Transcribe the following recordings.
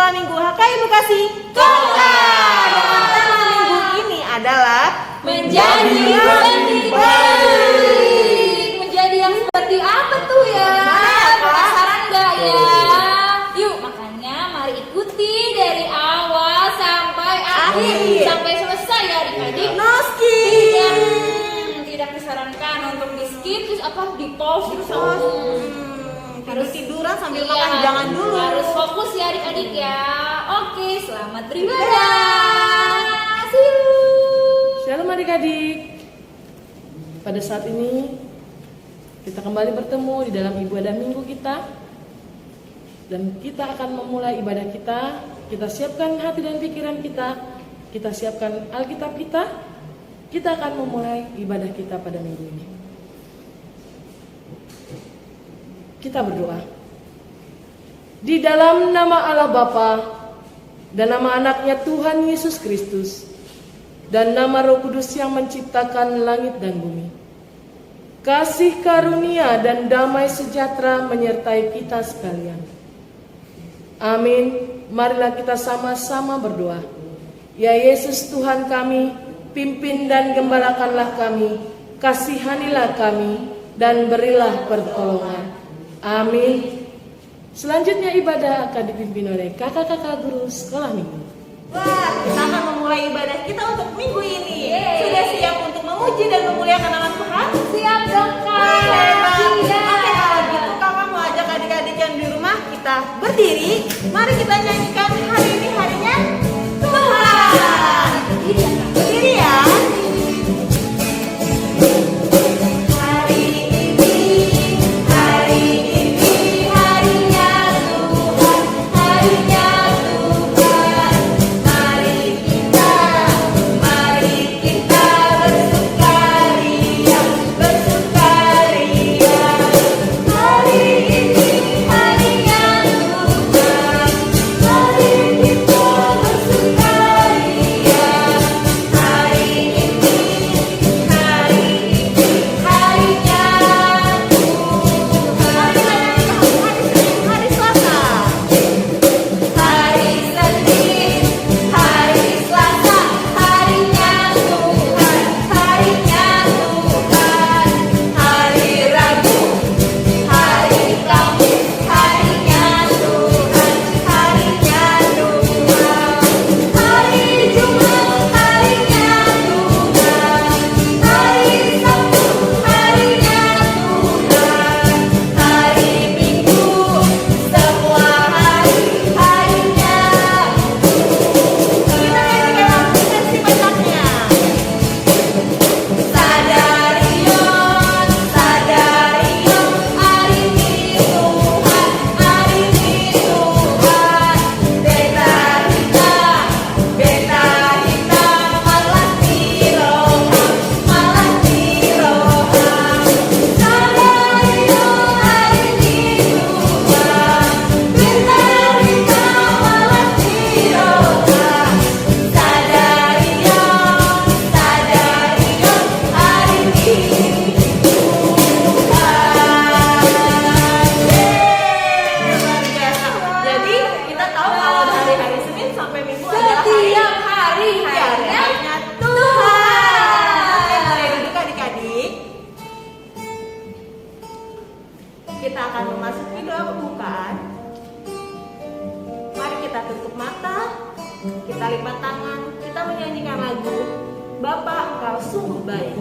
Sekolah Minggu HKI Bekasi Kota. Dan tema minggu ini adalah menjadi lebih baik. Menjadi yang seperti apa tuh ya? Penasaran nggak ya? Yuk, makanya mari ikuti dari awal sampai akhir, sampai selesai ya adik-adik. No skip. Tidak disarankan untuk di skip terus di pause terus harus tiduran sambil makan, jangan dulu. Harus fokus ya adik-adik ya. Oke, selamat beribadah. See you. Shalom adik-adik. Pada saat ini kita kembali bertemu di dalam ibadah minggu kita. Dan kita akan memulai ibadah kita. Kita siapkan hati dan pikiran kita. Kita siapkan Alkitab kita. Kita akan memulai ibadah kita pada minggu ini. Kita berdoa. Di dalam nama Allah Bapa dan nama anaknya Tuhan Yesus Kristus dan nama Roh Kudus yang menciptakan langit dan bumi, kasih karunia dan damai sejahtera menyertai kita sekalian. Amin. Marilah kita sama-sama berdoa. Ya Yesus Tuhan kami, pimpin dan gembalakanlah kami, kasihanilah kami, dan berilah pertolongan. Amin. Selanjutnya ibadah akan dipimpin oleh kakak-kakak guru sekolah minggu. Wah, kita akan memulai ibadah kita untuk minggu ini. Sudah siap untuk memuji dan memuliakan nama Tuhan? Siap dong kak. Oke, kalau gitu kakak mau ajak adik-adik yang di rumah kita berdiri. Mari kita nyanyikan hari ini harinya Tuhan. Berdiri ya. Kita akan memasuki doa pembukaan. Mari kita tutup mata, kita lipat tangan, kita menyanyikan lagu Bapa Engkau Sungguh Baik.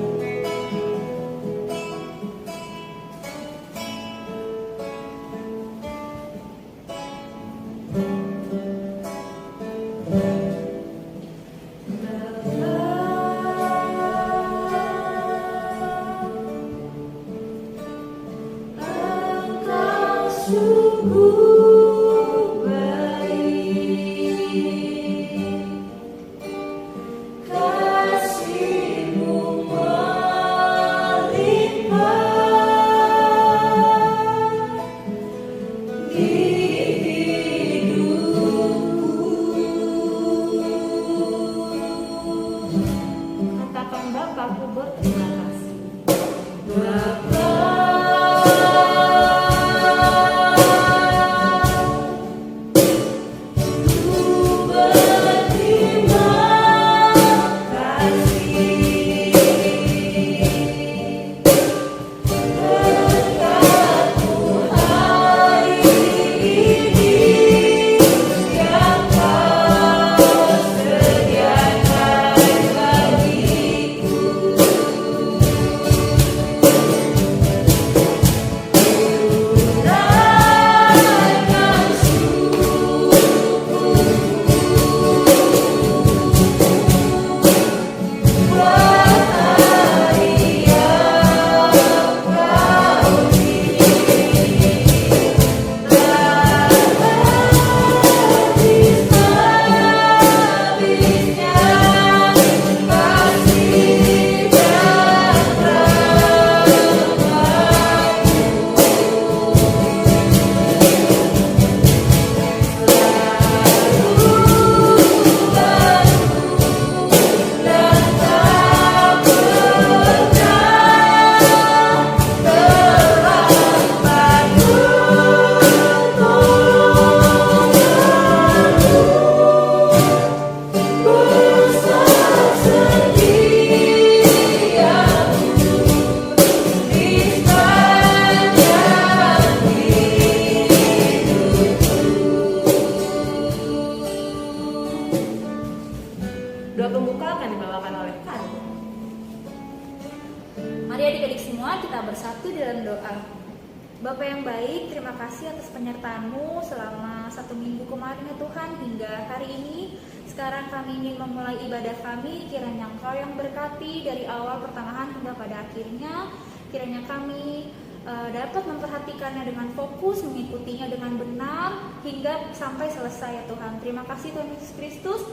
baik, terima kasih atas penyertaan-Mu selama 1 minggu kemarin ya Tuhan, hingga hari ini. Sekarang kami ingin memulai ibadah kami, kiranya Engkau yang berkati dari awal pertengahan hingga pada akhirnya. Kiranya kami dapat memperhatikannya dengan fokus, mengikutinya dengan benar hingga sampai selesai ya Tuhan. Terima kasih Tuhan Yesus Kristus.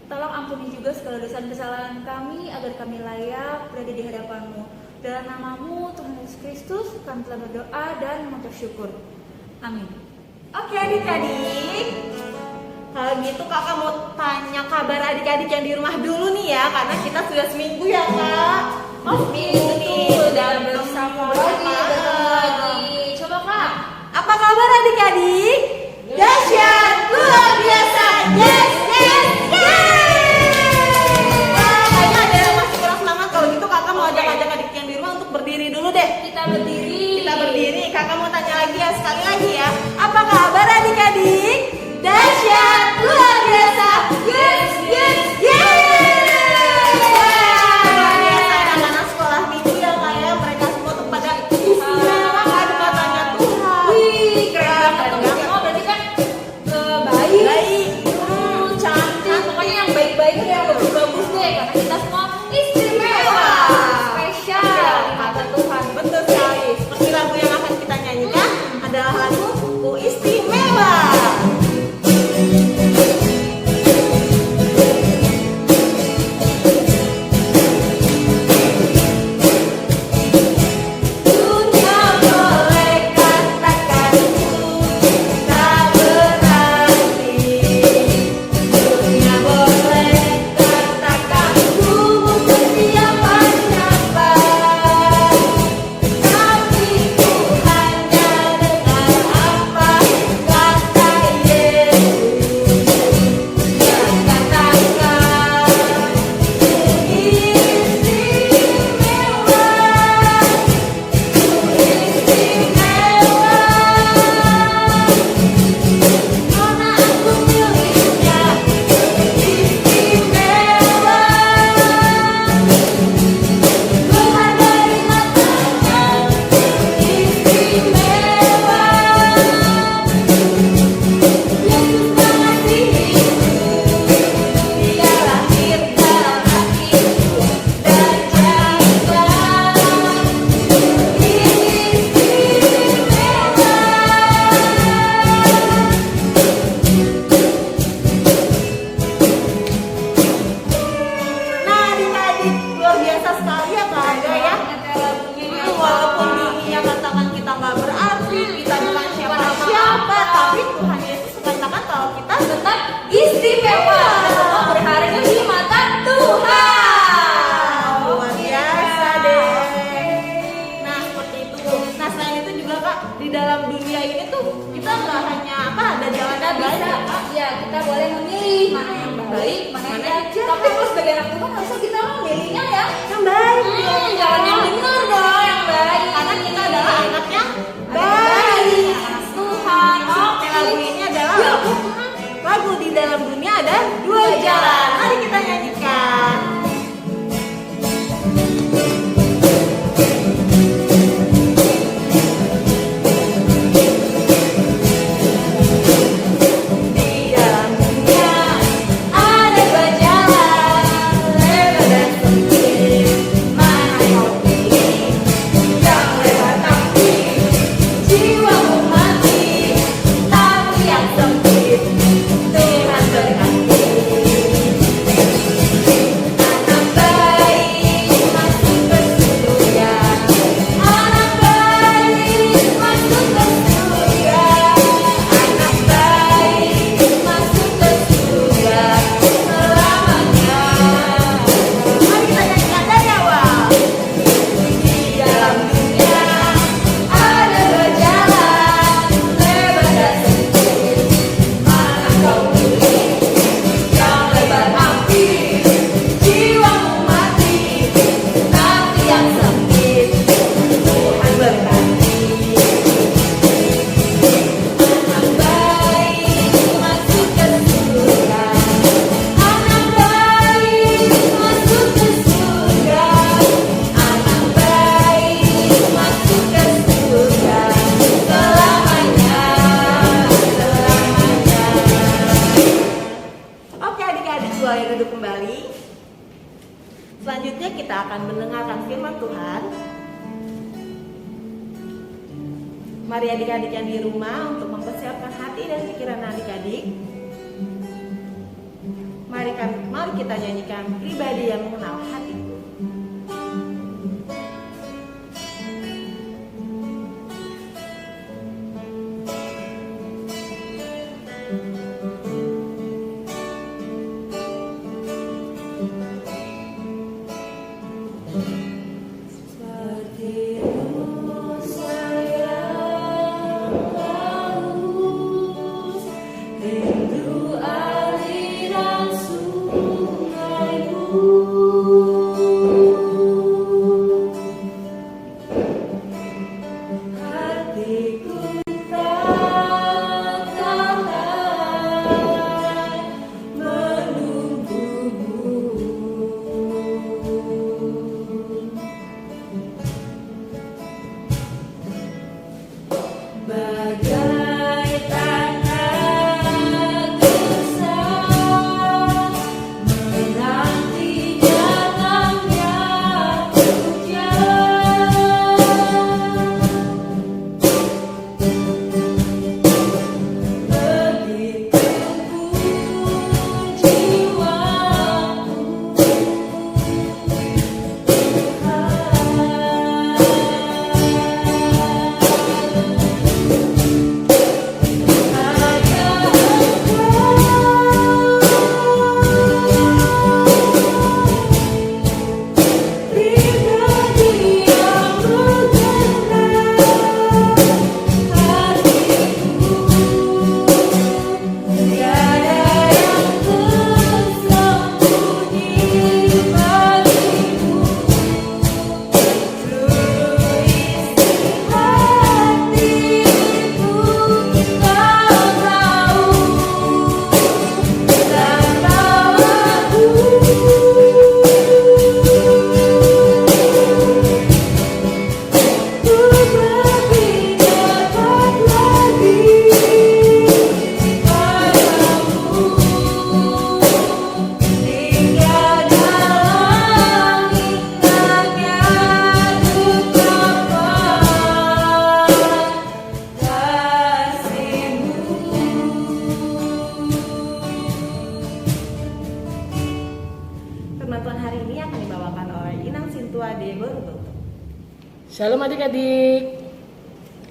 Tolong ampuni juga segala dosa dan kesalahan kami agar kami layak berada di hadapan-Mu. Dalam nama-Mu Tuhan Yesus Kristus kami telah berdoa dan mengucap syukur. Amin. Oke adik-adik, kalau gitu kakak mau tanya kabar adik-adik yang di rumah dulu nih ya, karena kita sudah seminggu ya kak. Oh seminggu nih, udah bersama lagi. Coba Kak. Apa kabar adik-adik? Dahsyat, luar biasa, yes, yes, yes. Wah, kayaknya ada yang masih kurang semangat. Kalau gitu kakak mau ajak-ajak adik yang di rumah untuk berdiri dulu deh. Kita berdiri. Kita berdiri, kakak mau tanya lagi ya, sekali lagi ya. Apa kabar adik-adik? Dahsyat, luar biasa, yes, yes, yes. Luar biasa, anak-anak sekolah minggu yang kayak mereka semua tuh pada istimewa kan katanya Tuhan. Wih, keren banget teman-teman. Berarti kan baik. Baik. Cantik. Pokoknya yang baik-baik yang bagus-bagus deh. Karena kita semua istimewa. Spesial di mata Tuhan. Betul sekali. Seperti lagu yang akan kita nyanyikan adalah lagu Ku Istimewa. Dunia boleh katakan ku tak berarti. Dunia boleh katakan ku bukan siapa-siapa. Tapi ku hanya dengar apa kata Yesus yang katakan ku istimewa, karena aku miliknya, istimewa, berhargai matanya, istimewa. Yesus mengasihiku, Dia lahir dalam hatiku dan jaga Nah adik-adik, luar biasa sekali ya Kak Aga ya. Walaupun dunia katakan kita nggak berarti, kita bukan siapa-siapa, tapi Tuhan Yesus katakan kalau kita tetap Istimewa. Semua berharga di mata Tuhan. luar biasa deh. Nah seperti itu. Nah selain itu juga Kak, di dalam dunia ini tuh kita nggak hanya ada jalan Kita yang bisa, banyak. ya kita boleh memilih mana yang baik, mana yang jahat. Tapi kalau sebagai anak Tuhan harusnya kita memilihnya ya. Yang baik. Jalan yang benar dong, yang baik. Karena kita adalah anak yang baik. baik. Tuhan. Oke, lagu ini adalah lagu di dalam dunia ada dua jalan. Mari kita nyanyikan. Di dalam dunia ada dua jalan, lebar dan sempit. Mana yang kau pilih? Yang lebar tapi akan mendengarkan firman Tuhan. Mari adik-adik yang di rumah untuk mempersiapkan hati dan pikiran adik-adik. Mari kita nyanyikan pribadi yang mengenal hatiku. Shalom adik-adik.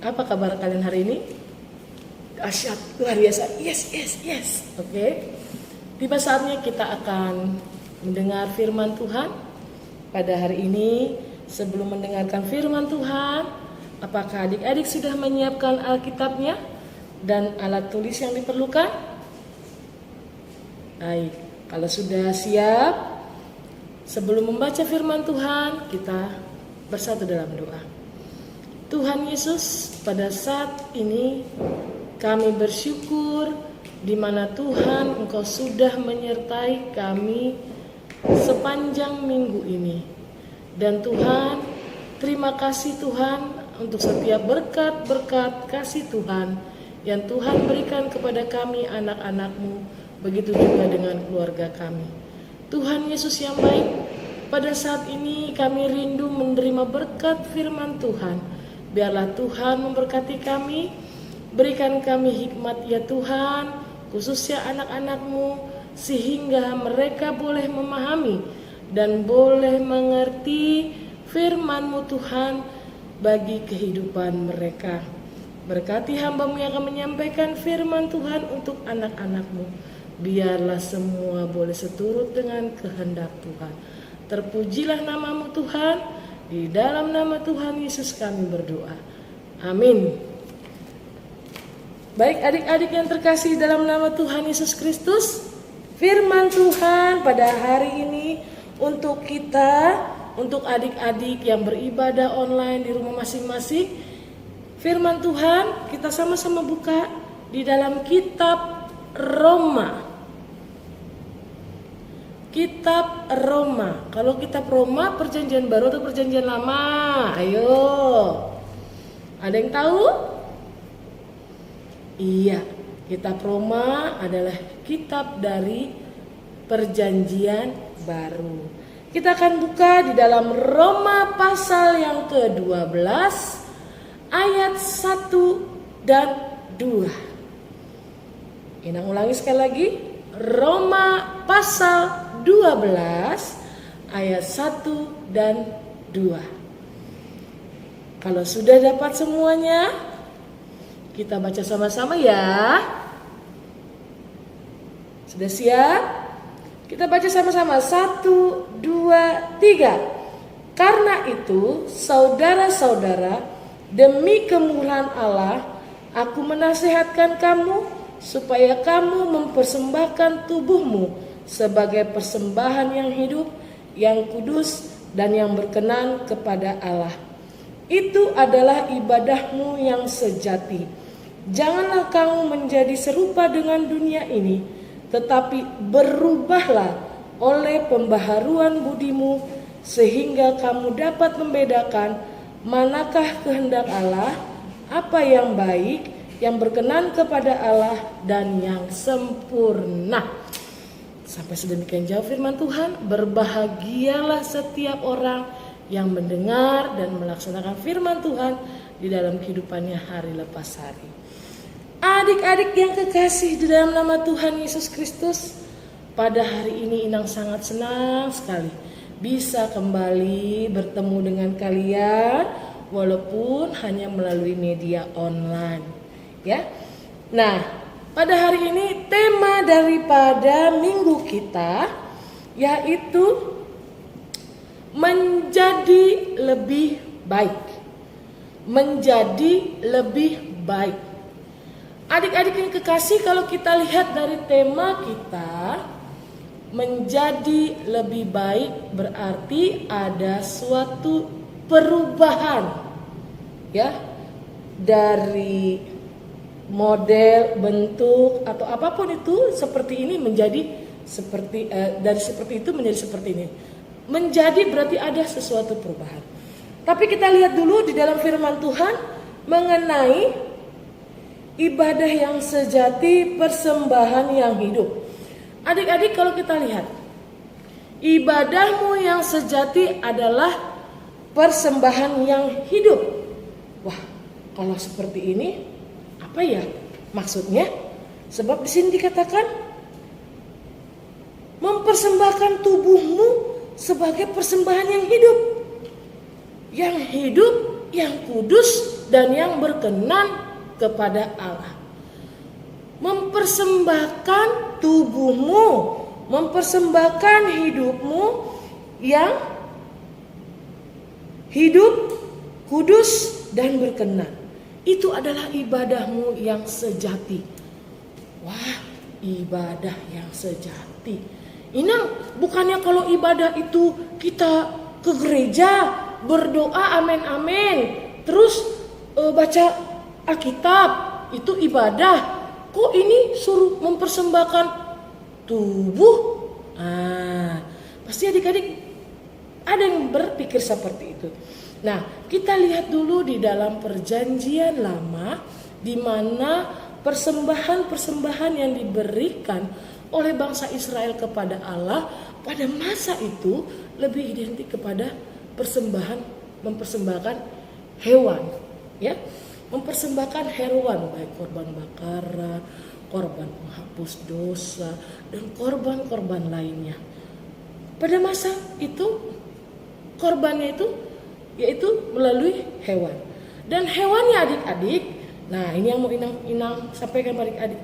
Apa kabar kalian hari ini? Dahsyat, luar biasa. Yes. Oke. Tiba saatnya kita akan mendengar firman Tuhan. Pada hari ini, sebelum mendengarkan firman Tuhan, apakah adik-adik sudah menyiapkan Alkitabnya dan alat tulis yang diperlukan? Baik, kalau sudah siap, sebelum membaca firman Tuhan, kita bersatu dalam doa. Tuhan Yesus, pada saat ini kami bersyukur di mana Tuhan Engkau sudah menyertai kami sepanjang minggu ini. Dan Tuhan, terima kasih Tuhan untuk setiap berkat-berkat kasih Tuhan yang Tuhan berikan kepada kami anak-anak-Mu, begitu juga dengan keluarga kami. Tuhan Yesus yang baik, pada saat ini kami rindu menerima berkat firman Tuhan. Biarlah Tuhan memberkati kami, berikan kami hikmat ya Tuhan, khususnya anak-anak-Mu, sehingga mereka boleh memahami dan boleh mengerti firman-Mu Tuhan bagi kehidupan mereka. Berkati hamba-Mu yang akan menyampaikan firman Tuhan untuk anak-anak-Mu. Biarlah semua boleh seturut dengan kehendak Tuhan. Terpujilah nama-Mu Tuhan, di dalam nama Tuhan Yesus kami berdoa. Amin. Baik adik-adik yang terkasih dalam nama Tuhan Yesus Kristus, firman Tuhan pada hari ini untuk kita, untuk adik-adik yang beribadah online di rumah masing-masing. Firman Tuhan kita sama-sama buka di dalam kitab Roma. Kitab Roma. Kalau kitab Roma perjanjian baru atau perjanjian lama? Ayo. Ada yang tahu? Iya, kitab Roma adalah kitab dari perjanjian baru. Kita akan buka di dalam Roma pasal yang ke-12 ayat 1 dan 2. Inang ulangi sekali lagi. Roma pasal 12 ayat 1 dan 2. Kalau sudah dapat semuanya, kita baca sama-sama ya. Sudah siap? Kita baca sama-sama. 1, 2, 3. Karena itu, saudara-saudara, demi kemurahan Allah, aku menasihatkan kamu supaya kamu mempersembahkan tubuhmu sebagai persembahan yang hidup, yang kudus, dan yang berkenan kepada Allah. Itu adalah ibadahmu yang sejati. Janganlah kamu menjadi serupa dengan dunia ini, tetapi berubahlah oleh pembaharuan budimu, sehingga kamu dapat membedakan manakah kehendak Allah, apa yang baik, yang berkenan kepada Allah, dan yang sempurna. Sampai sedemikian jauh firman Tuhan. Berbahagialah setiap orang yang mendengar dan melaksanakan firman Tuhan di dalam kehidupannya hari lepas hari. Adik-adik yang kekasih di dalam nama Tuhan Yesus Kristus, pada hari ini Inang sangat senang sekali bisa kembali bertemu dengan kalian walaupun hanya melalui media online, ya. Nah, pada hari ini tema daripada minggu kita yaitu menjadi lebih baik. Menjadi lebih baik. Adik-adik yang kekasih, kalau kita lihat dari tema kita, menjadi lebih baik berarti ada suatu perubahan, ya, dari model, bentuk, atau apapun itu seperti ini menjadi seperti dari seperti itu menjadi seperti ini. Menjadi berarti ada sesuatu perubahan. Tapi kita lihat dulu di dalam firman Tuhan mengenai ibadah yang sejati, persembahan yang hidup. Adik-adik, kalau kita lihat, ibadahmu yang sejati adalah persembahan yang hidup. Wah, kalau seperti ini apa ya maksudnya? Sebab di sini dikatakan mempersembahkan tubuhmu sebagai persembahan yang hidup, yang kudus, dan yang berkenan kepada Allah. Mempersembahkan tubuhmu, mempersembahkan hidupmu yang hidup, kudus, dan berkenan. Itu adalah ibadahmu yang sejati. Wah, ibadah yang sejati. Inang, bukannya kalau ibadah itu kita ke gereja, berdoa amin amin, terus baca Alkitab, itu ibadah. Kok ini suruh mempersembahkan tubuh? Pasti adik-adik ada yang berpikir seperti itu. Nah, kita lihat dulu di dalam Perjanjian Lama, di mana persembahan-persembahan yang diberikan oleh bangsa Israel kepada Allah pada masa itu lebih identik kepada mempersembahkan hewan, ya, mempersembahkan hewan, baik korban bakaran, korban penghapus dosa, dan korban-korban lainnya. Pada masa itu korbannya itu yaitu melalui hewan. Dan hewannya adik-adik, nah ini yang mau Inang sampaikan pada adik-adik.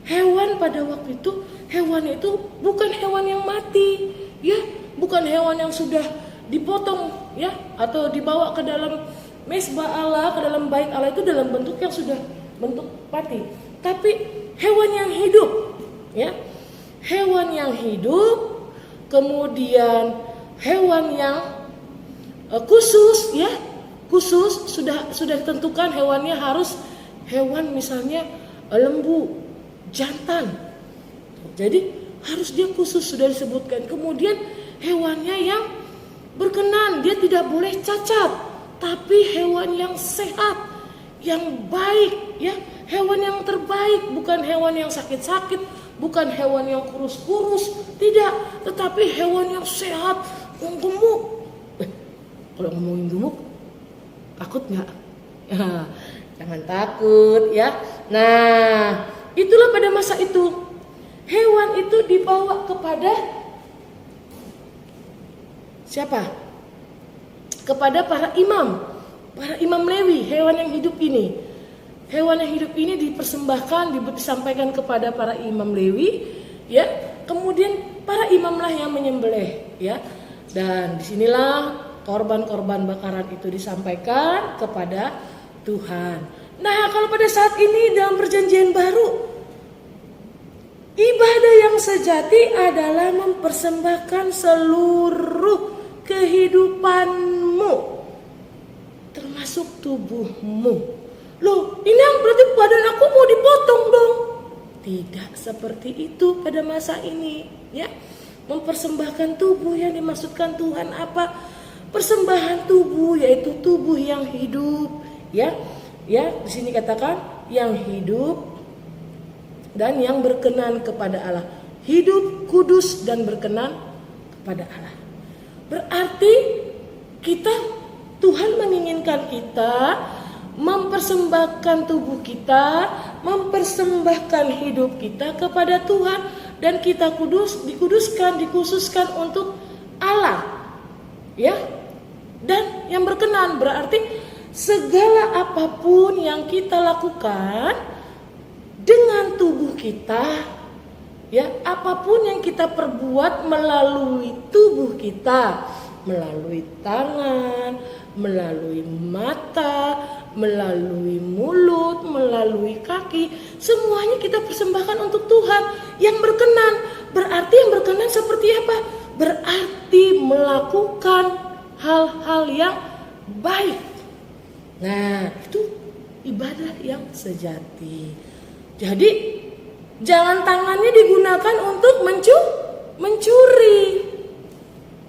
Hewan pada waktu itu, hewannya itu bukan hewan yang mati, ya, bukan hewan yang sudah dipotong, ya, atau dibawa ke dalam mesbah Allah, ke dalam bait Allah itu dalam bentuk yang sudah bentuk mati. Tapi hewan yang hidup, ya, hewan yang hidup, kemudian hewan yang khusus, ya, khusus sudah ditentukan hewannya harus hewan misalnya lembu jantan. Jadi harus dia khusus sudah disebutkan. Kemudian hewannya yang berkenan, dia tidak boleh cacat, tapi hewan yang sehat, yang baik, ya, hewan yang terbaik, bukan hewan yang sakit-sakit, bukan hewan yang kurus-kurus, tidak, tetapi hewan yang sehat, yang gemuk. Kalau ngomongin gemuk, takut nggak? Ya, jangan takut ya. Nah, itulah pada masa itu hewan itu dibawa kepada siapa? Kepada para imam Lewi. Hewan yang hidup ini dipersembahkan, disampaikan kepada para imam Lewi, ya. Kemudian para imamlah yang menyembelih, ya. Dan disinilah korban-korban bakaran itu disampaikan kepada Tuhan. Nah, kalau pada saat ini dalam perjanjian baru, ibadah yang sejati adalah mempersembahkan seluruh kehidupanmu, termasuk tubuhmu. Loh, ini yang berarti badan aku mau dipotong dong? Tidak seperti itu pada masa ini, ya. Mempersembahkan tubuh yang dimaksudkan Tuhan apa? Persembahan tubuh yaitu tubuh yang hidup, ya. Ya, di sini katakan yang hidup dan yang berkenan kepada Allah. Hidup, kudus dan berkenan kepada Allah. Berarti Tuhan menginginkan kita mempersembahkan tubuh kita, mempersembahkan hidup kita kepada Tuhan, dan kita dikhususkan untuk Allah, ya. Dan yang berkenan berarti segala apapun yang kita lakukan dengan tubuh kita, ya, apapun yang kita perbuat melalui tubuh kita, melalui tangan, melalui mata, melalui mulut, melalui kaki, semuanya kita persembahkan untuk Tuhan yang berkenan. Berarti yang berkenan seperti apa? Berarti melakukan hal-hal yang baik. Nah, itu ibadah yang sejati. Jadi jangan tangannya digunakan untuk mencuri.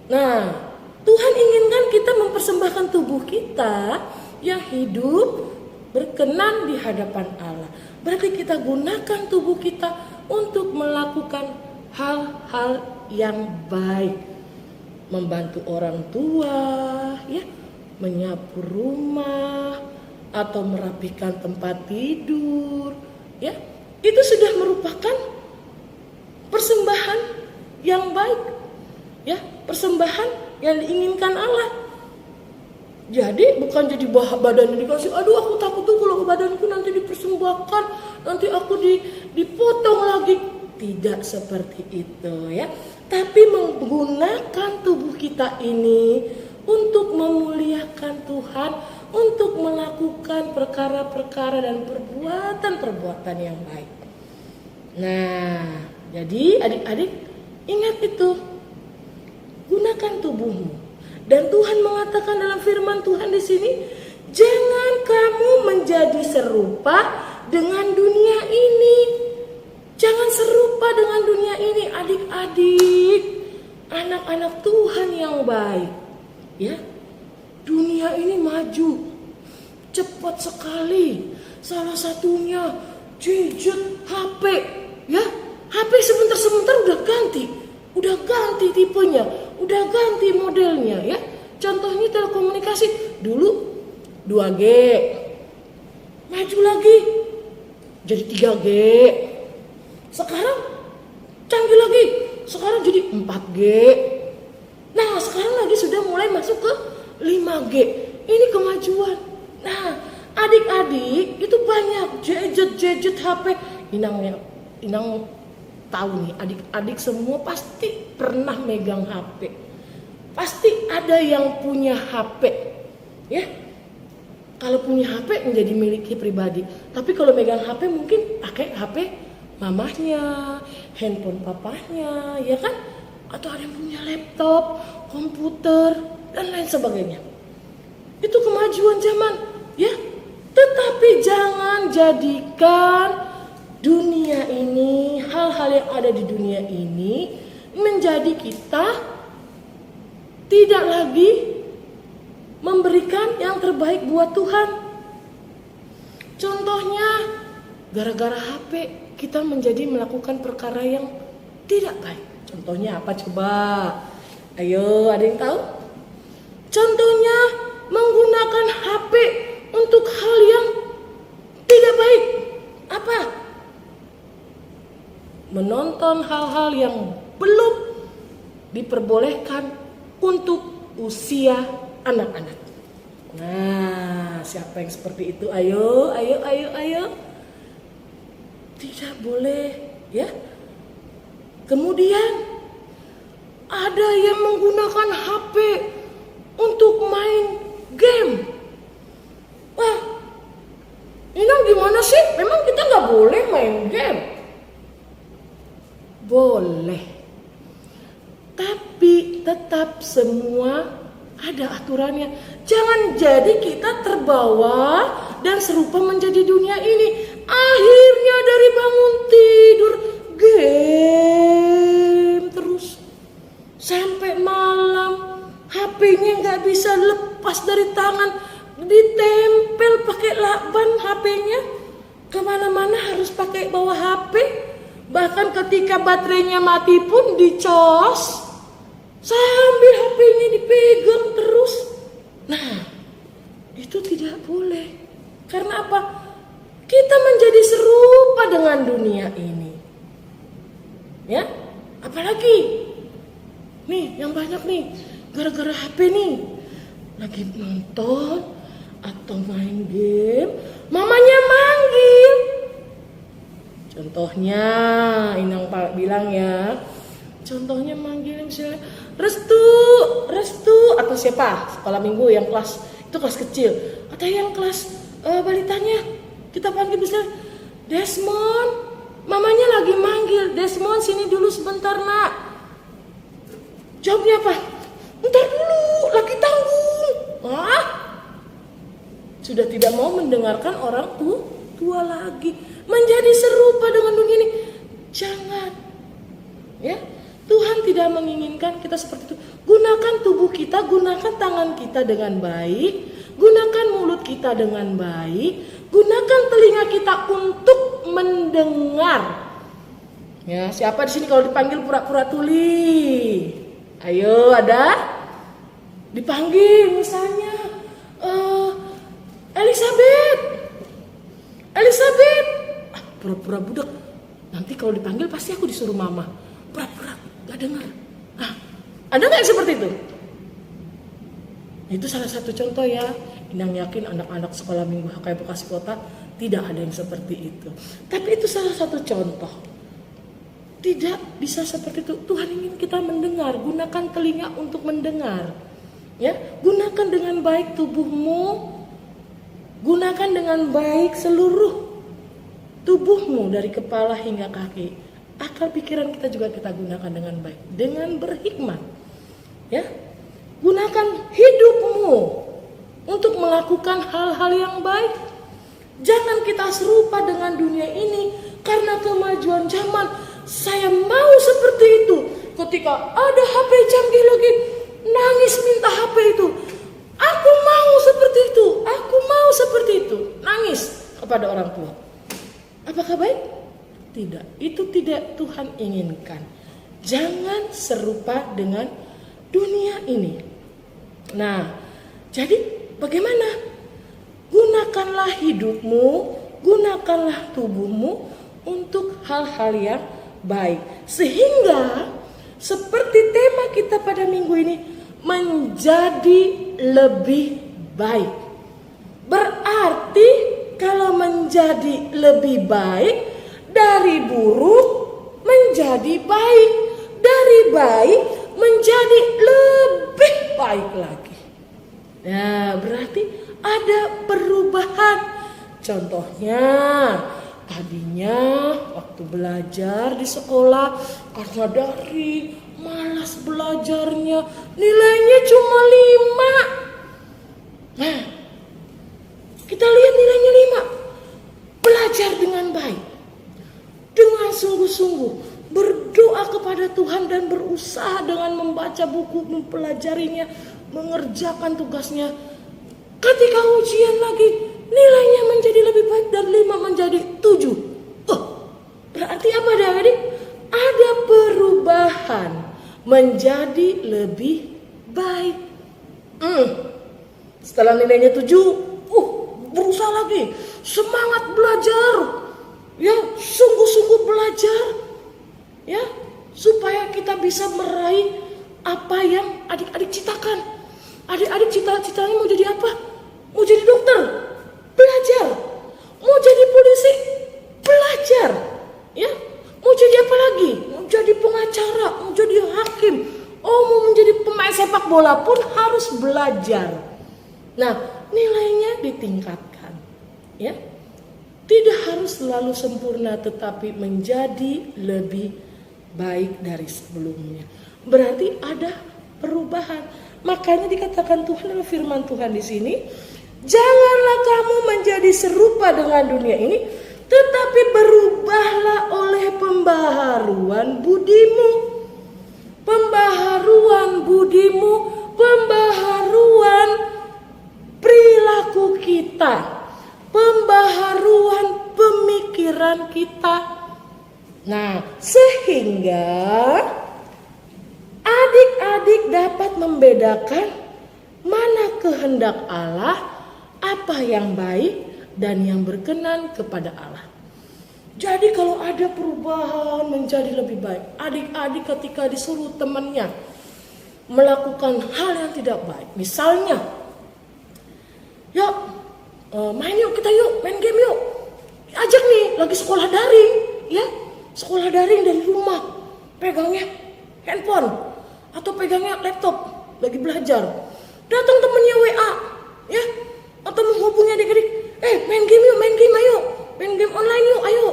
Nah, Tuhan inginkan kita mempersembahkan tubuh kita yang hidup, berkenan di hadapan Allah. Berarti kita gunakan tubuh kita untuk melakukan hal-hal yang baik. Membantu orang tua, ya, menyapu rumah, atau merapikan tempat tidur, ya. Itu sudah merupakan persembahan yang baik, ya, persembahan yang diinginkan Allah. Jadi bukan jadi badan dikasih, aduh aku takut tuh kalau badanku nanti dipersembahkan, nanti aku dipotong lagi. Tidak seperti itu, ya. Tapi menggunakan tubuh kita ini untuk memuliakan Tuhan, untuk melakukan perkara-perkara dan perbuatan-perbuatan yang baik. Nah, jadi adik-adik ingat itu. Gunakan tubuhmu. Dan Tuhan mengatakan dalam firman Tuhan di sini, jangan kamu menjadi serupa dengan dunia ini. Jangan serupa dengan dunia ini, adik-adik, anak-anak Tuhan yang baik. Ya, dunia ini maju cepat sekali. Salah satunya gadget HP, ya. HP sebentar-sebentar udah ganti tipenya, udah ganti modelnya, ya. Contohnya telekomunikasi, dulu 2G, maju lagi jadi 3G. Sekarang canggih lagi, sekarang jadi 4G. Nah, sekarang lagi sudah mulai masuk ke 5G. Ini kemajuan. Nah, adik-adik itu banyak gadget HP. Inang tahu nih, adik-adik semua pasti pernah megang HP. Pasti ada yang punya HP, ya. Kalau punya HP menjadi miliknya pribadi. Tapi kalau megang HP mungkin pakai HP mamahnya, handphone papahnya, ya kan? Atau ada yang punya laptop, komputer, dan lain sebagainya. Itu kemajuan zaman, ya. Tetapi jangan jadikan dunia ini, hal-hal yang ada di dunia ini menjadi kita tidak lagi memberikan yang terbaik buat Tuhan. Contohnya, gara-gara HP kita menjadi melakukan perkara yang tidak baik. Contohnya apa coba? Ayo, ada yang tahu? Contohnya menggunakan HP untuk hal yang tidak baik. Apa? Menonton hal-hal yang belum diperbolehkan untuk usia anak-anak. Nah, siapa yang seperti itu? Ayo. Tidak boleh, ya. Kemudian ada yang menggunakan HP untuk main game. Wah, ini gimana sih? Memang kita nggak boleh main game? Boleh, tapi tetap semua ada aturannya. Jangan jadi kita terbawa dan serupa menjadi dunia ini. Akhirnya dari bangun tidur game terus sampai malam. HP-nya nggak bisa lepas dari tangan, ditempel pakai lakban HP-nya. Kemana-mana harus pakai bawa HP. Bahkan ketika baterainya mati pun dicos sambil HP-nya dipegang terus. Nah, itu tidak boleh. Karena apa? Kita menjadi serupa dengan dunia ini. Ya, apalagi nih yang banyak nih gara-gara HP nih, lagi nonton atau main game, mamanya manggil. Contohnya, Inang Pak bilang ya. Contohnya manggil misalnya Restu atau siapa? Sekolah minggu yang kelas itu kelas kecil atau yang kelas balitanya kita panggil misalnya Desmond, mamanya lagi manggil. Desmond, sini dulu sebentar nak. Jawabnya apa? Ntar dulu, lagi tanggung. Sudah tidak mau mendengarkan orang tua lagi. Menjadi serupa dengan dunia ini. Jangan. Ya, Tuhan tidak menginginkan kita seperti itu. Gunakan tubuh kita, gunakan tangan kita dengan baik, gunakan mulut kita dengan baik, gunakan telinga kita untuk mendengar. Ya, siapa di sini kalau dipanggil pura-pura tuli? Ayo, ada? Dipanggil misalnya Elizabeth. Pura-pura budak. Nanti kalau dipanggil pasti aku disuruh mama. Pura-pura gak dengar. Ada gak yang seperti itu? Itu salah satu contoh ya. Inang yakin anak-anak sekolah minggu HKM Bekasi Kota tidak ada yang seperti itu. Tapi itu salah satu contoh. Tidak bisa seperti itu. Tuhan ingin kita mendengar. Gunakan telinga untuk mendengar. Ya, gunakan dengan baik tubuhmu. Gunakan dengan baik seluruh tubuhmu dari kepala hingga kaki. Akal pikiran kita juga kita gunakan dengan baik, dengan berhikmat. Ya, gunakan hidupmu untuk melakukan hal-hal yang baik. Jangan kita serupa dengan dunia ini karena kemajuan zaman. Saya mau seperti itu. Ketika ada HP canggih lagi, nangis minta HP itu. Aku mau seperti itu. Aku mau seperti itu. Nangis kepada orang tua. Apakah baik? Tidak. Itu tidak Tuhan inginkan. Jangan serupa dengan dunia ini. Nah, jadi bagaimana? Gunakanlah hidupmu, gunakanlah tubuhmu untuk hal-hal yang baik. Sehingga seperti tema kita pada minggu ini menjadi lebih baik. Berarti kalau menjadi lebih baik, dari buruk menjadi baik, dari baik menjadi lebih baik lagi. Nah, berarti ada perubahan. Contohnya, tadinya waktu belajar di sekolah karena dari malas belajarnya, nilainya cuma 5. Nah, kita lihat nilainya 5. Belajar dengan baik, dengan sungguh-sungguh, berdoa kepada Tuhan dan berusaha dengan membaca buku, mempelajarinya, mengerjakan tugasnya. Ketika ujian lagi, nilainya menjadi lebih baik dan 5 menjadi 7. Berarti apa adik-adik? Ada perubahan. menjadi lebih baik. Setelah nilainya 7, berusaha lagi, semangat belajar, ya, sungguh-sungguh belajar, ya, supaya kita bisa meraih apa yang adik-adik citakan. Adik-adik cita-citanya mau jadi apa? Mau jadi dokter, belajar. Mau jadi polisi, belajar, ya. Mau jadi apa lagi? Mau jadi pengacara, mau jadi hakim, mau menjadi pemain sepak bola pun harus belajar. Nah, nilainya ditingkatkan, ya. Tidak harus selalu sempurna, tetapi menjadi lebih baik dari sebelumnya. Berarti ada perubahan. Makanya dikatakan Tuhan dalam firman Tuhan di sini, janganlah kamu menjadi serupa dengan dunia ini, tetapi berubahlah oleh pembaharuan budimu. Pembaharuan budimu, pembaharuan perilaku kita, pembaharuan pemikiran kita. Nah, sehingga adik-adik dapat membedakan mana kehendak Allah, apa yang baik dan yang berkenan kepada Allah. Jadi kalau ada perubahan menjadi lebih baik, adik-adik ketika disuruh temannya melakukan hal yang tidak baik, misalnya, yuk main yuk, kita yuk main game yuk, ajak nih lagi sekolah daring, ya, sekolah daring dari rumah, pegangnya handphone atau pegangnya laptop lagi belajar, datang temennya WA, ya, atau menghubungi adik-adik, main game yuk, main game ayo, main game online yuk, ayo,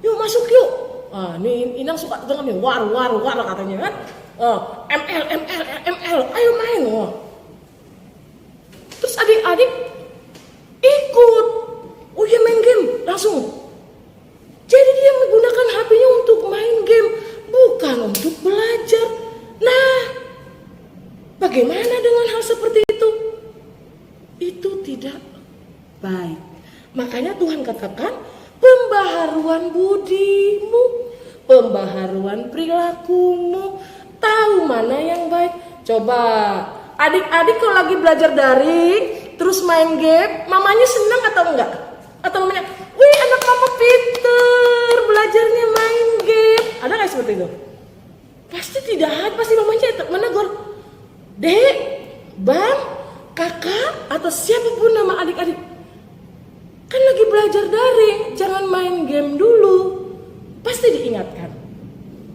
yuk masuk yuk. Ini Inang suka dengar nih, war katanya kan, ML, ayo main. Terus adik-adik ikut, oh ya main game langsung. Jadi dia menggunakan HP-nya untuk main game, bukan untuk belajar. Nah, bagaimana dengan hal seperti itu? Itu tidak baik. Makanya Tuhan katakan, pembaharuan budimu, pembaharuan perilakumu, tahu mana yang baik. Coba adik-adik kalau lagi belajar daring terus main game, mamanya senang atau enggak? Atau mamanya, wih anak mama pinter, belajarnya main game. Ada nggak seperti itu? Pasti tidak ada, pasti mamanya menegur, Dek, Bang, Kakak, atau siapapun nama adik-adik, kan lagi belajar daring, jangan main game dulu. Pasti diingatkan.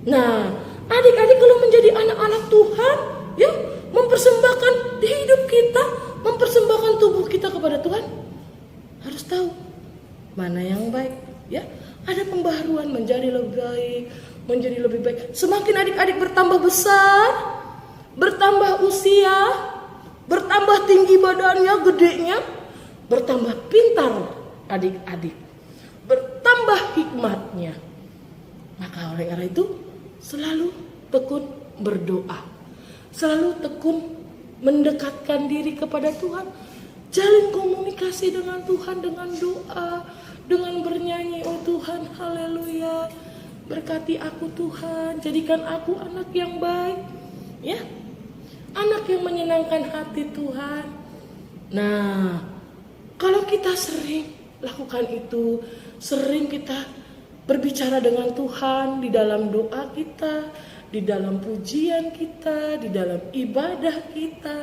Nah, adik-adik kalau menjadi anak-anak Tuhan, ya, mempersembahkan di hidup kita, mempersembahkan tubuh kita kepada Tuhan, harus tahu mana yang baik, ya. Ada pembaharuan menjadi lebih baik, menjadi lebih baik. Semakin adik-adik bertambah besar, bertambah usia, bertambah tinggi badannya, gedenya, bertambah pintar adik-adik, bertambah hikmatnya. Maka oleh karena itu selalu tekun berdoa, selalu tekun mendekatkan diri kepada Tuhan, jalin komunikasi dengan Tuhan dengan doa, dengan bernyanyi, oh Tuhan, haleluya, berkati aku Tuhan, jadikan aku anak yang baik, ya, anak yang menyenangkan hati Tuhan. Nah, kalau kita sering lakukan itu, sering kita berbicara dengan Tuhan di dalam doa kita, di dalam pujian kita, di dalam ibadah kita,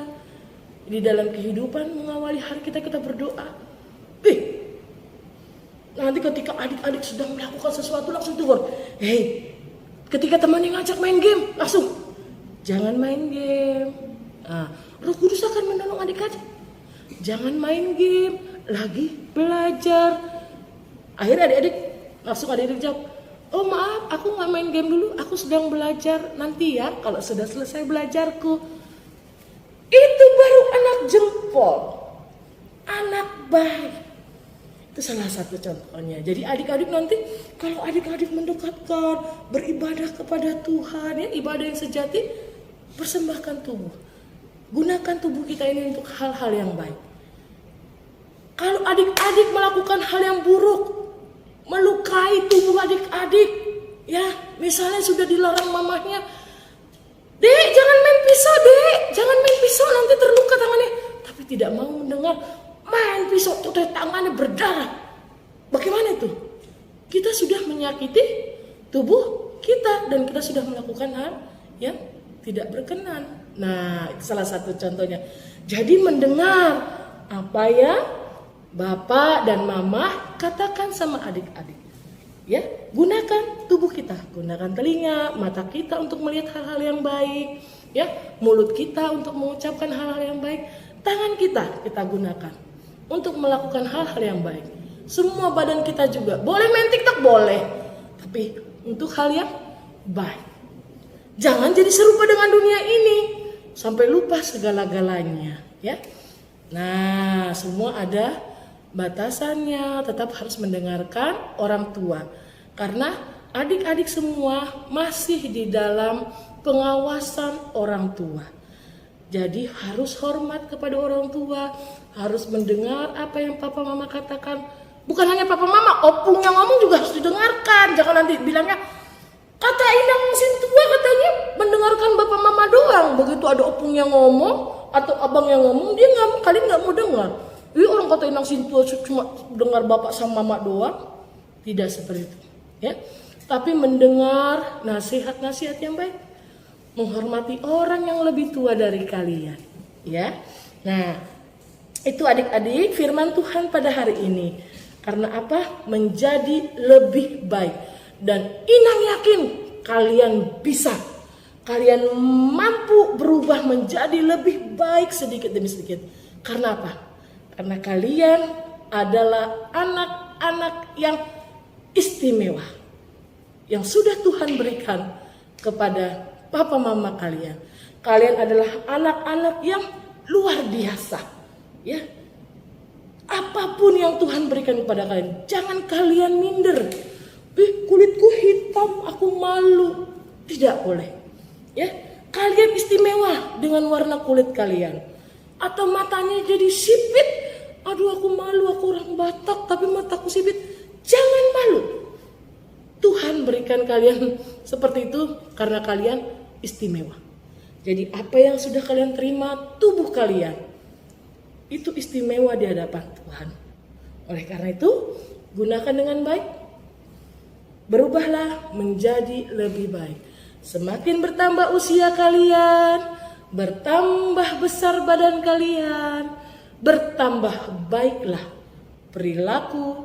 di dalam kehidupan mengawali hari kita berdoa. Nanti ketika adik-adik sedang melakukan sesuatu langsung tegur, ketika temannya ngajak main game, langsung jangan main game. Roh Kudus akan menolong adik-adik. Jangan main game, lagi belajar. Akhirnya adik-adik langsung jawab, oh maaf, aku gak main game dulu, aku sedang belajar, nanti ya kalau sudah selesai belajarku. Itu baru anak jempol, anak baik. Itu salah satu contohnya. Jadi adik-adik nanti kalau adik-adik mendekatkan, beribadah kepada Tuhan, ya, ibadah yang sejati, persembahkan tubuh. Gunakan tubuh kita ini untuk hal-hal yang baik. Kalau adik-adik melakukan hal yang buruk, melukai tubuh adik-adik, ya, misalnya sudah dilarang mamahnya, Dek, tapi tidak mau mendengar, main pisau tangannya berdarah. Bagaimana itu? Kita sudah menyakiti tubuh kita dan kita sudah melakukan hal yang tidak berkenan. Nah, itu salah satu contohnya. Jadi mendengar apa yang Bapak dan Mama katakan sama adik-adik. Ya, gunakan tubuh kita, gunakan telinga, mata kita untuk melihat hal-hal yang baik, ya, mulut kita untuk mengucapkan hal-hal yang baik, tangan kita gunakan untuk melakukan hal-hal yang baik. Semua badan kita juga boleh main TikTok boleh, tapi untuk hal yang baik. Jangan jadi serupa dengan dunia ini sampai lupa segala-galanya, ya. Nah, semua ada batasannya, tetap harus mendengarkan orang tua. Karena adik-adik semua masih di dalam pengawasan orang tua. Jadi harus hormat kepada orang tua, harus mendengar apa yang papa mama katakan. Bukan hanya papa mama, opung yang ngomong juga harus didengarkan. Jangan nanti bilangnya, kata Inang Sintua katanya mendengarkan bapak mama doang. Begitu ada opung yang ngomong atau abang yang ngomong, dia kalian nggak mau dengar. Orang kata Inang Sintua cuma dengar bapak sama mama doang. Tidak seperti itu, ya. Tapi mendengar nasihat-nasihat yang baik, menghormati orang yang lebih tua dari kalian, ya. Nah, itu adik-adik firman Tuhan pada hari ini. Karena apa? Menjadi lebih baik. Dan Inang yakin kalian bisa. Kalian mampu berubah menjadi lebih baik sedikit demi sedikit. Karena apa? Karena kalian adalah anak-anak yang istimewa. Yang sudah Tuhan berikan kepada papa mama kalian. Kalian adalah anak-anak yang luar biasa. Ya. Apapun yang Tuhan berikan kepada kalian, jangan kalian minder. Kulitku hitam, aku malu. Tidak boleh. Ya, kalian istimewa dengan warna kulit kalian. Atau matanya jadi sipit. Aduh, aku malu, aku orang Batak tapi mataku sipit. Jangan malu. Tuhan berikan kalian seperti itu karena kalian istimewa. Jadi apa yang sudah kalian terima, tubuh kalian itu istimewa di hadapan Tuhan. Oleh karena itu, gunakan dengan baik. Berubahlah menjadi lebih baik. Semakin bertambah usia kalian, bertambah besar badan kalian, bertambah baiklah perilaku,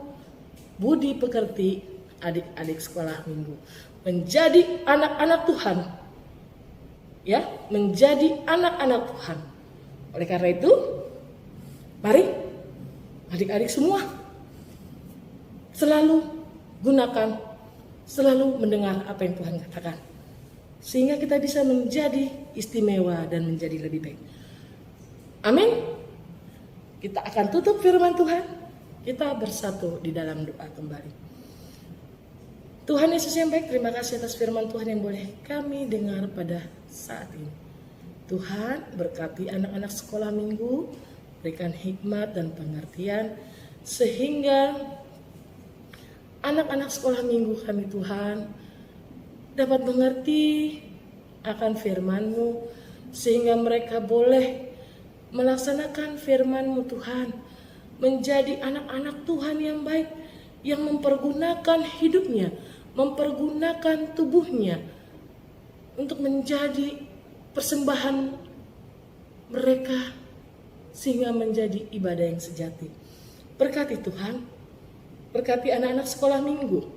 budi pekerti adik-adik sekolah minggu. Menjadi anak-anak Tuhan. Ya, menjadi anak-anak Tuhan. Oleh karena itu, mari adik-adik semua selalu gunakan, selalu mendengar apa yang Tuhan katakan. Sehingga kita bisa menjadi istimewa dan menjadi lebih baik. Amin. Kita akan tutup firman Tuhan. Kita bersatu di dalam doa kembali. Tuhan Yesus yang baik, terima kasih atas firman Tuhan yang boleh kami dengar pada saat ini. Tuhan berkati anak-anak sekolah minggu, berikan hikmat dan pengertian sehingga anak-anak sekolah minggu kami Tuhan dapat mengerti akan firman-Mu sehingga mereka boleh melaksanakan firman-Mu Tuhan, menjadi anak-anak Tuhan yang baik yang mempergunakan hidupnya, mempergunakan tubuhnya untuk menjadi persembahan mereka sehingga menjadi ibadah yang sejati. Berkati Tuhan, berkati anak-anak sekolah minggu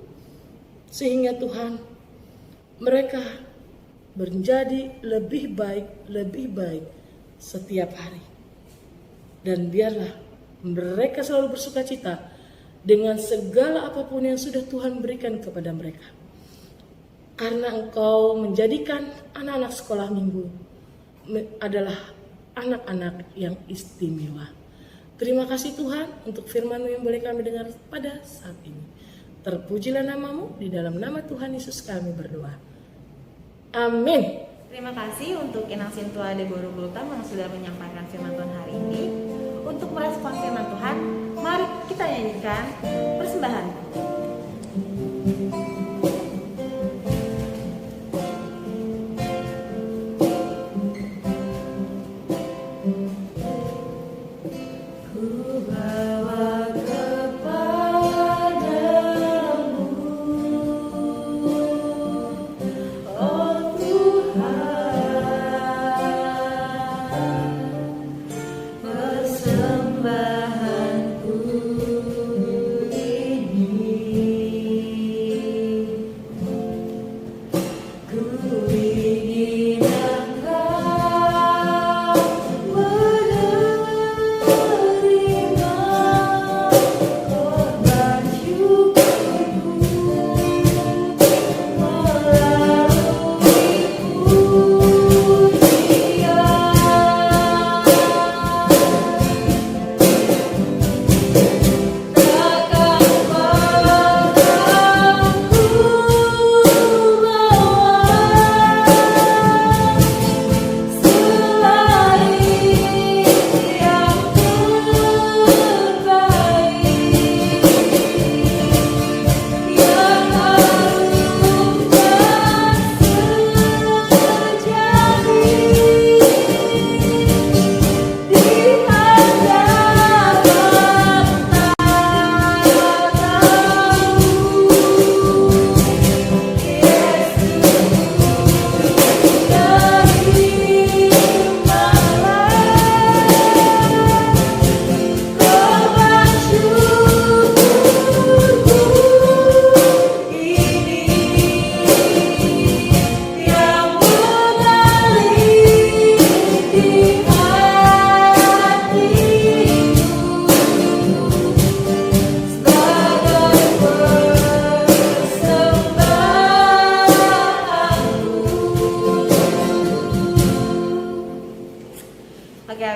sehingga Tuhan mereka menjadi lebih baik setiap hari. Dan biarlah mereka selalu bersukacita dengan segala apapun yang sudah Tuhan berikan kepada mereka. Karena Engkau menjadikan anak-anak sekolah minggu adalah anak-anak yang istimewa. Terima kasih Tuhan untuk firman-Mu yang boleh kami dengar pada saat ini. Terpujilah nama-Mu, di dalam nama Tuhan Yesus kami berdoa. Amin. Terima kasih untuk Inang Sintua Deboro Gultam yang sudah menyampaikan firman Tuhan hari ini. Untuk merespon firman Tuhan, mari kita nyanyikan persembahan.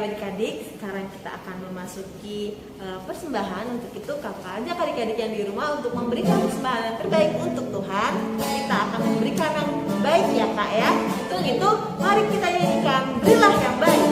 adik-adik, sekarang kita akan memasuki persembahan. Untuk itu kakak ajak adik-adik yang di rumah untuk memberikan persembahan yang terbaik untuk Tuhan. Kita akan memberikan yang baik ya kak ya. Untuk itu mari kita nyanyikan Berilah Yang Baik.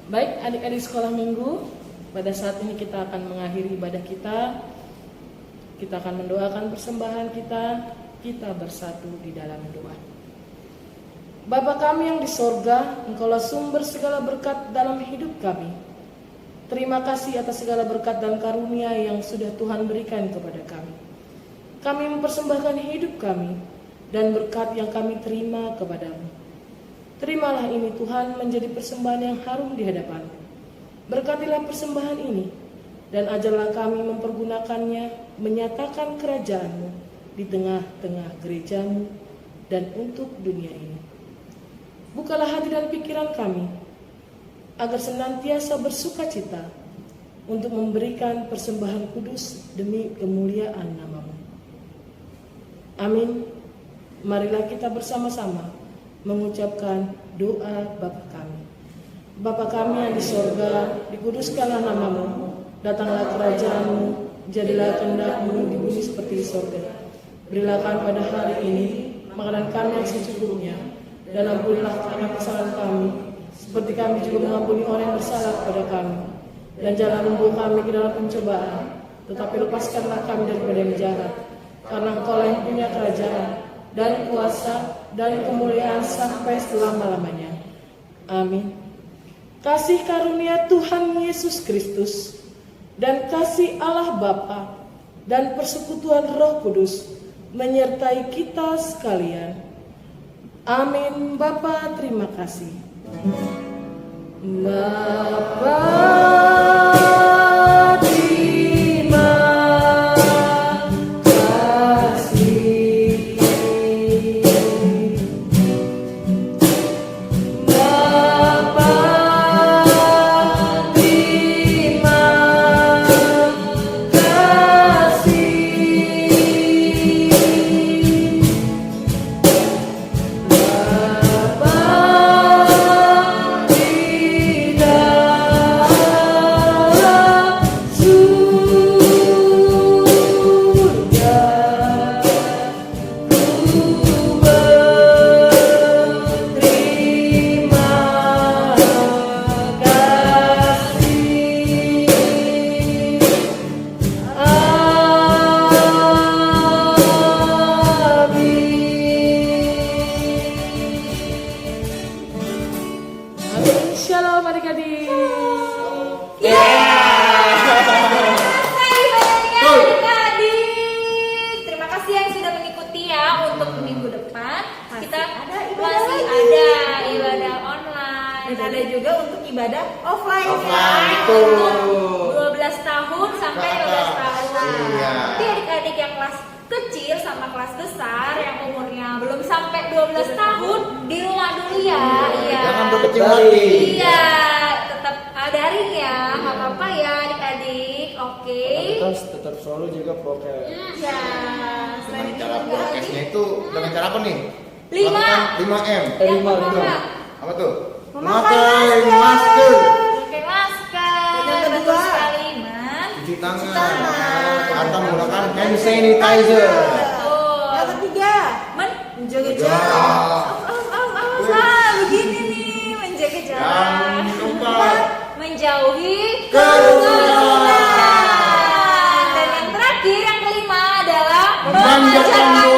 Baik adik-adik sekolah minggu, pada saat ini kita akan mengakhiri ibadah kita. Kita akan mendoakan persembahan kita. Kita bersatu di dalam doa. Bapa kami yang di sorga, Engkaulah sumber segala berkat dalam hidup kami. Terima kasih atas segala berkat dan karunia yang sudah Tuhan berikan kepada kami. Kami mempersembahkan hidup kami dan berkat yang kami terima kepadamu. Terimalah ini Tuhan menjadi persembahan yang harum di hadapan-Mu. Berkatilah persembahan ini dan ajarlah kami mempergunakannya menyatakan kerajaan-Mu di tengah-tengah gereja-Mu dan untuk dunia ini. Bukalah hati dan pikiran kami agar senantiasa bersukacita untuk memberikan persembahan kudus demi kemuliaan nama-Mu. Amin. Marilah kita bersama-sama mengucapkan doa Bapa kami. Bapa kami yang di sorga, dikuduskanlah nama-Mu, datanglah kerajaan-Mu, jadilah kehendak-Mu di bumi seperti di sorga. Berilah kami pada hari ini makanan kami yang secukupnya, dan ampunilah kesalahan kami, seperti kami juga mengampuni orang yang bersalah kepada kami. Dan jangan membawa kami ke dalam pencobaan, tetapi lepaskanlah kami daripada yang jahat, karena Engkau yang punya kerajaan dan kuasa dan kemuliaan sampai selama-lamanya. Amin. Kasih karunia Tuhan Yesus Kristus dan kasih Allah Bapa dan persekutuan Roh Kudus menyertai kita sekalian. Amin. Bapa, terima kasih. Bapa, Shalom adik-adik. Adik-adik, terima kasih yang sudah mengikuti ya. Untuk minggu depan kita masih ada ibadah online Dan ada juga untuk ibadah offline untuk 12 tahun sampai 12 tahun. Iya. Tapi adik-adik yang kelas kecil sama kelas besar yang umurnya belum sampai 12 tahun di rumah dulu ya. Iya. Jangan berkecil hati. Iya, tetap daring ya, nggak apa-apa ya adik-adik. Oke. Terus tetap selalu juga prokes. Ya, selain Dengan itu cara juga prokesnya itu dengan cara apa nih? 5. Lakukan 5M. Yang lima, pertama, Apa tuh? Memakai masker. pakai masker. Dan yang kedua, Betul sekali, Man. Cuci tangan. Atau menggunakan hand sanitizer. Betul. yang ketiga, menjaga jarak. Begini nih, menjaga jarak. Yang keempat, Menjauhi kerumunan. Dan yang terakhir, yang kelima, diajarkan